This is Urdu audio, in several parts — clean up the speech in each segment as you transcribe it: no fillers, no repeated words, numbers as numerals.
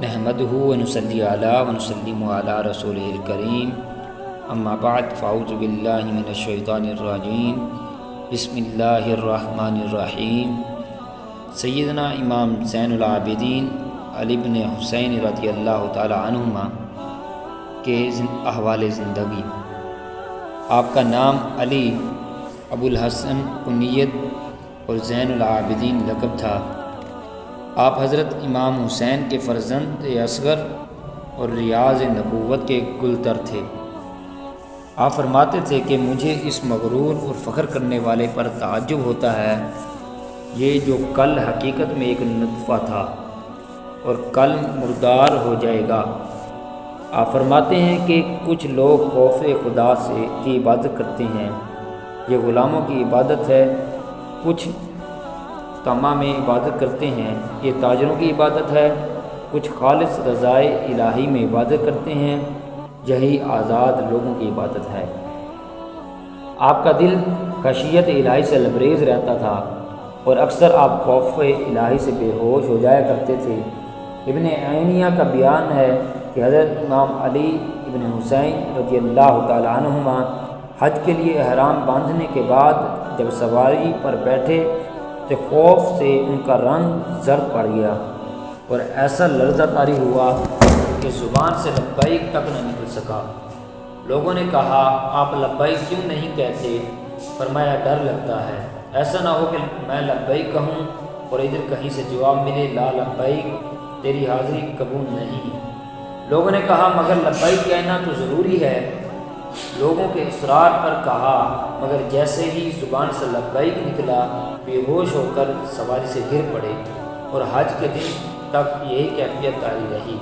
نحمدہ ونصلی علی ونسلم علی رسولہ الکریم اما بعد فاعوذ باللہ من الشیطان الرجیم بسم اللہ الرحمن الرحیم۔ سیدنا امام زین العابدین علی بن حسین رضی اللہ تعالی عنہما کے احوال زندگی۔ آپ کا نام علی ابو الحسن کنیت اور زین العابدین لقب تھا۔ آپ حضرت امام حسین کے فرزند اصغر اور ریاض نبوت کے گلتر تھے۔ آپ فرماتے تھے کہ مجھے اس مغرور اور فخر کرنے والے پر تعجب ہوتا ہے، یہ جو کل حقیقت میں ایک نطفہ تھا اور کل مردار ہو جائے گا۔ آپ فرماتے ہیں کہ کچھ لوگ خوف خدا سے کی عبادت کرتے ہیں، یہ غلاموں کی عبادت ہے۔ کچھ طمع میں عبادت کرتے ہیں، یہ تاجروں کی عبادت ہے۔ کچھ خالص رضائے الہی میں عبادت کرتے ہیں، یہی آزاد لوگوں کی عبادت ہے۔ آپ کا دل خشیت الہی سے لبریز رہتا تھا اور اکثر آپ خوف الہی سے بے ہوش ہو جایا کرتے تھے۔ ابن عینیہ کا بیان ہے کہ حضرت امام علی ابن حسین رضی اللہ تعالی عنہما حج کے لیے احرام باندھنے کے بعد جب سواری پر بیٹھے تو خوف سے ان کا رنگ زرد پڑ گیا اور ایسا لرزہ طاری ہوا کہ زبان سے لبیک تک نہ نکل سکا۔ لوگوں نے کہا، آپ لبیک کیوں نہیں کہتے؟ فرمایا، ڈر لگتا ہے، ایسا نہ ہو کہ میں لبیک کہوں اور ادھر کہیں سے جواب ملے، لا لبیک، تیری حاضری قبول نہیں۔ لوگوں نے کہا، مگر لبیک کہنا تو ضروری ہے۔ لوگوں کے اصرار پر کہا، مگر جیسے ہی زبان سے لبیک نکلا بے ہوش ہو کر سواری سے گر پڑے اور حج کے دن تک یہی کیفیت جاری رہی۔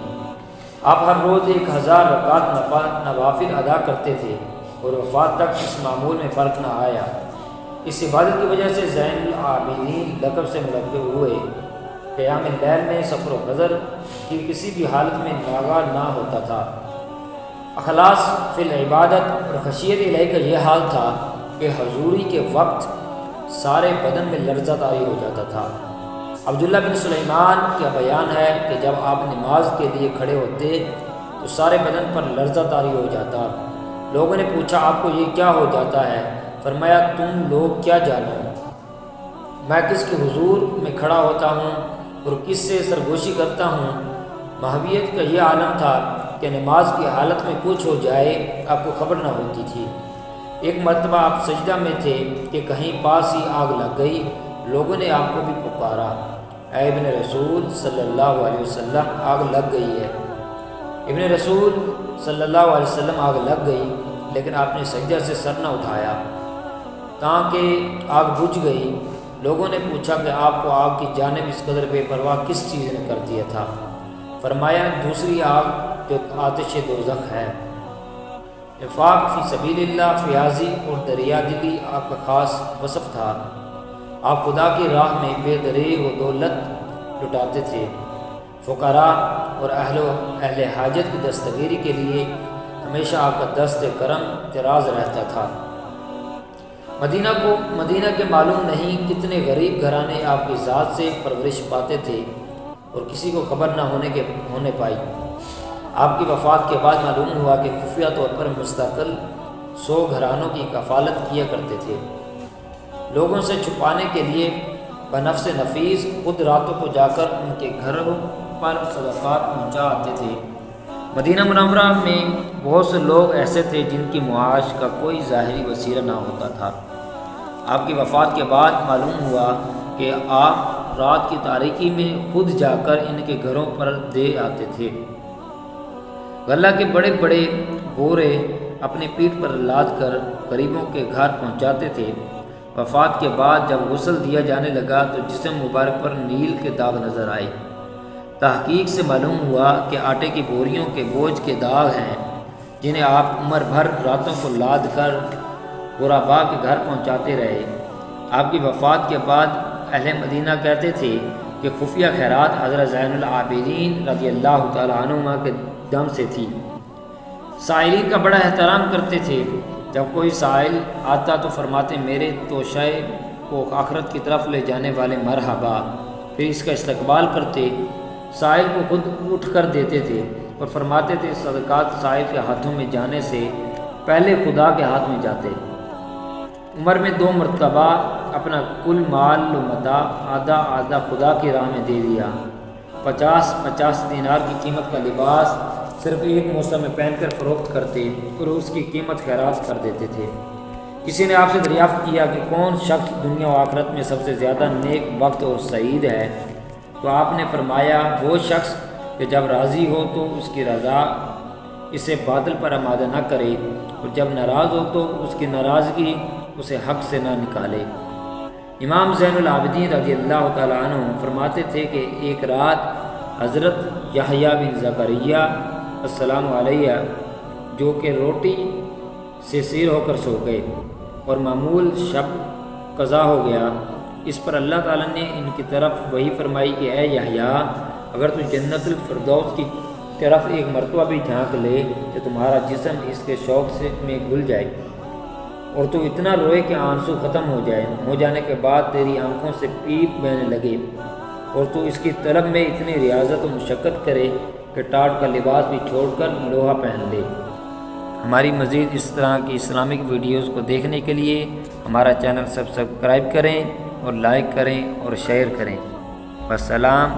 آپ ہر روز 1000 رکعت نوافل ادا کرتے تھے اور وفات تک اس معمول میں فرق نہ آیا۔ اس عبادت کی وجہ سے زین العابدین لقب سے ملقب ہوئے۔ قیام اللیل میں سفر و حضر کی کسی بھی حالت میں ناغہ نہ ہوتا تھا۔ اخلاص فی العبادت اور خشیت الہی کا یہ حال تھا کہ حضوری کے وقت سارے بدن میں لرزہ طاری ہو جاتا تھا۔ عبداللہ بن سلیمان کا بیان ہے کہ جب آپ نماز کے لیے کھڑے ہوتے تو سارے بدن پر لرزہ طاری ہو جاتا۔ لوگوں نے پوچھا، آپ کو یہ کیا ہو جاتا ہے؟ فرمایا، تم لوگ کیا جانو، میں کس کے حضور میں کھڑا ہوتا ہوں اور کس سے سرگوشی کرتا ہوں۔ ماہویت کا یہ عالم تھا کہ نماز کی حالت میں کچھ ہو جائے آپ کو خبر نہ ہوتی تھی۔ ایک مرتبہ آپ سجدہ میں تھے کہ کہیں پاس ہی آگ لگ گئی۔ لوگوں نے آپ کو بھی پکارا، اے ابن رسول صلی اللہ علیہ وسلم، آگ لگ گئی ہے۔ ابن رسول صلی اللہ علیہ وسلم، آگ لگ گئی، لیکن آپ نے سجدہ سے سر نہ اٹھایا تاکہ آگ بجھ گئی۔ لوگوں نے پوچھا کہ آپ کو آگ کی جانب اس قدر بے پرواہ کس چیز نے کر دیا تھا؟ فرمایا، دوسری آگ جو آتش دوزخ ہے۔ انفاق فی سبیل اللہ، فیاضی اور دریا دلی آپ کا خاص وصف تھا۔ آپ خدا کی راہ میں بے دریغ و دولت لٹاتے تھے۔ فقراء اور اہل حاجت کی دستگیری کے لیے ہمیشہ آپ کا دست کرم دراز رہتا تھا۔ مدینہ کے معلوم نہیں کتنے غریب گھرانے آپ کی ذات سے پرورش پاتے تھے اور کسی کو خبر نہ ہونے پائی۔ آپ کی وفات کے بعد معلوم ہوا کہ خفیہ طور پر مستقل 100 گھرانوں کی کفالت کیا کرتے تھے۔ لوگوں سے چھپانے کے لیے بنفس نفیس خود راتوں کو جا کر ان کے گھروں پر صدقات پہنچا آتے تھے۔ مدینہ منورہ میں بہت سے لوگ ایسے تھے جن کی معاش کا کوئی ظاہری وسیلہ نہ ہوتا تھا۔ آپ کی وفات کے بعد معلوم ہوا کہ آپ رات کی تاریکی میں خود جا کر ان کے گھروں پر دے آتے تھے۔ غلہ کے بڑے بڑے بورے اپنی پیٹھ پر لاد کر غریبوں کے گھر پہنچاتے تھے۔ وفات کے بعد جب غسل دیا جانے لگا تو جسم مبارک پر نیل کے داغ نظر آئے۔ تحقیق سے معلوم ہوا کہ آٹے کی بوریوں کے بوجھ کے داغ ہیں جنہیں آپ عمر بھر راتوں کو لاد کر غرباء کے گھر پہنچاتے رہے۔ آپ کی وفات کے بعد اہل مدینہ کہتے تھے کہ خفیہ خیرات حضرت زین العابدین رضی اللہ تعالی عنہما کے دم سے تھی۔ سائلین کا بڑا احترام کرتے تھے۔ جب کوئی سائل آتا تو فرماتے، میرے توشے کو آخرت کی طرف لے جانے والے مرحبا، پھر اس کا استقبال کرتے سائل کو خود اٹھ کر دیتے تھے اور فرماتے تھے صدقات سائل کے ہاتھوں میں جانے سے پہلے خدا کے ہاتھ میں جاتے۔ عمر میں 2 مرتبہ اپنا کل مال و متاع آدھا خدا کی راہ میں دے دیا۔ 50 دینار کی قیمت کا لباس صرف ایک موسم میں پہن کر فروخت کرتے اور اس کی قیمت خیرات کر دیتے تھے۔ کسی نے آپ سے دریافت کیا کہ کون شخص دنیا و آخرت میں سب سے زیادہ نیک وقت اور سعید ہے، تو آپ نے فرمایا وہ شخص کہ جب راضی ہو تو اس کی رضا اسے باطل پر آمادہ نہ کرے، اور جب ناراض ہو تو اس کی ناراضگی اسے حق سے نہ نکالے۔ امام زین العابدین رضی اللہ تعالیٰ عنہ فرماتے تھے کہ ایک رات حضرت یحییٰ بن زکریا السلام علیہ جو کہ روٹی سے سیر ہو کر سو گئے اور معمول شب قضا ہو گیا۔ اس پر اللہ تعالیٰ نے ان کی طرف وحی فرمائی کہ اے یحییٰ، اگر تو جنت الفردوس کی طرف ایک مرتبہ بھی جھانک لے تو تمہارا جسم اس کے شوق سے میں گل جائے اور تو اتنا روئے کہ آنسو ختم ہو جانے کے بعد تیری آنکھوں سے پیپ بہنے لگے، اور تو اس کی طلب میں اتنی ریاضت و مشقت کرے کہ ٹاٹ کا لباس بھی چھوڑ کر لوہا پہن لے۔ ہماری مزید اس طرح کی اسلامک ویڈیوز کو دیکھنے کے لیے ہمارا چینل سبسکرائب کریں اور لائک کریں اور شیئر کریں۔ والسلام۔